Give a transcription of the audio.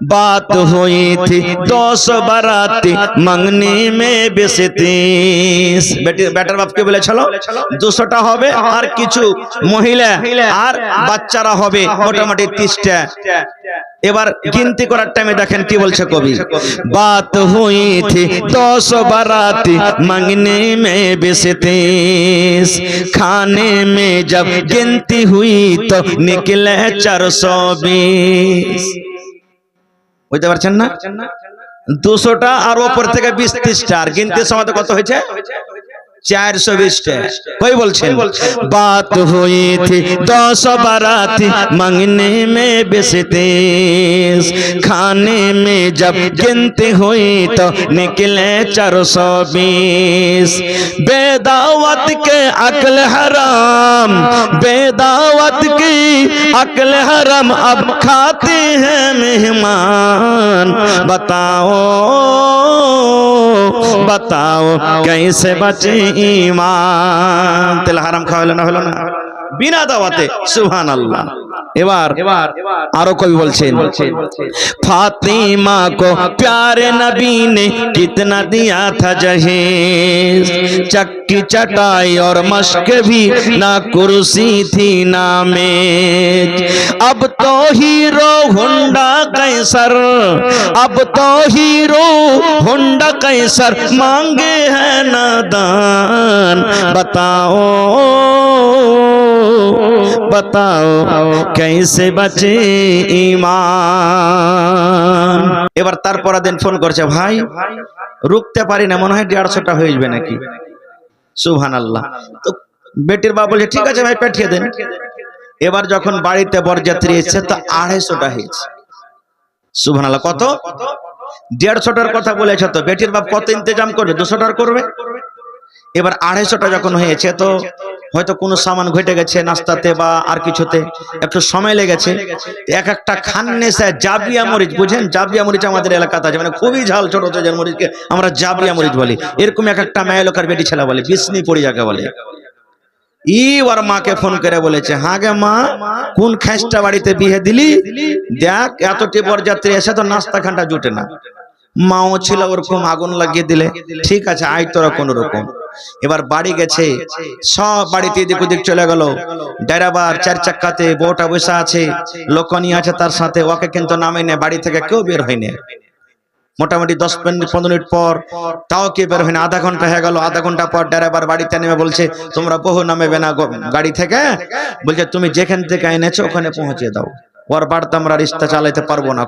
बात हुई थी 10 बाराती मंगनी में बेसे 30 বেটার বাপকে বলেছিল 200টা হবে আর কিছু মহিলা আর বাচ্চারা হবে মোটামুটি 30টা। এবার गिनती করার টাইমে দেখেন কি বলছে কবি, बात हुई थी 10 बाराती मंगनी में बेसे 30 खाने में जब गिनती हुई तो निकले 420। বুঝতে পারছেন না? 200টা আর উপর থেকে 20-30টা আর गिनती সময় কত হয়েছে 420টা। कोई बोलছেন बात हुई थी 10 बाराती मंगने में बेसे 30 खाने में जब गिनती हुई तो निकले 420। बेदावत के अक्ल हराम, बेदावत की अक्ल हराम अब खाते हैं मेहमान। बताओ बताओ कैसे बचे ईमान। तेल हराम खाওয়ালে না হলো না बिना दावते सुभान अल्लाह। এবার আরো কবি বলছেন फातिमा को प्यारे नबी ने कितना दिया था जहेज, चक्की चटाई और मश्क भी ना कुर्सी थी ना मेज। अब तो हीरो होंडा कैसर, अब तो हीरो होंडा कैसर मांगे है नादान। बताओ बताओ कैसे बचे ईमान। এবার তারপর দিন ফোন করছে ভাই রুকতে পারি না মনে হয় 150টা হয়ে যাবে নাকি। সুবহানাল্লাহ। তো বেটির বাবা বলে ঠিক আছে ভাই পাঠিয়ে দেন। এবার যখন বাড়িতে বরযাত্রী এসেছে তো 250টা হয়েছে। সুবহানাল্লাহ। কত 150টার কথা বলেছে তো বেটির বাপ কত ইন্তজাম করবে 200টার করবে। এবার 250টা যখন হয়েছে তো হয়তো কোনো সামান ঘটে গেছে নাস্তাতে বা আর কিছুতে একটু সময় লেগেছে। এক একটা খান্নেসা জাবিয়া মরিচ, বুঝেন জাবিয়া মরিচ আমাদের এলাকাতে আছে, মানে খুবই ঝাল ছোট ছোট মরিচকে আমরা জাবিয়া মরিচ বলি। এরকম এক একটা মেয়ে লোকের বেটি ছেলে বলে বিষ্ণি পড়ি যাকে বলে। ওর মাকে ফোন করে বলেছে হ্যাঁ গে মা কোন খাসটা বাড়িতে বিয়ে দিলি, দেখ এতটি বরযাত্রী এসে তো নাস্তা খানটা জুটে না। মাও ছিল ওরকম আগুন লাগিয়ে দিলে ঠিক আছে আয় তোরা কোন রকম। এবার বাড়ি গেছে সব বাড়িতে এদিক ওদিক চলে গেল। ড্রাইভার 4 চাক্কাতে বউটা বসে আছে, লোকনি আছে তার সাথে, ওকে কিন্তু নামে নেই, বাড়ি থেকে কেউ বের হয়নি। মোটামুটি 10-15 মিনিট পর তাও কে বের হয়নি। আধা ঘন্টা হয়ে গেল। আধা ঘন্টা পর ড্রাইভার বাড়িতে নেমে বলছে তোমরা বহু নামেবে না গাড়ি থেকে, বলছে তুমি যেখান থেকে এনেছো ওখানে পৌঁছে দাও। ওর বাড়িতে আমরা রিস্তা চালাইতে পারবো না।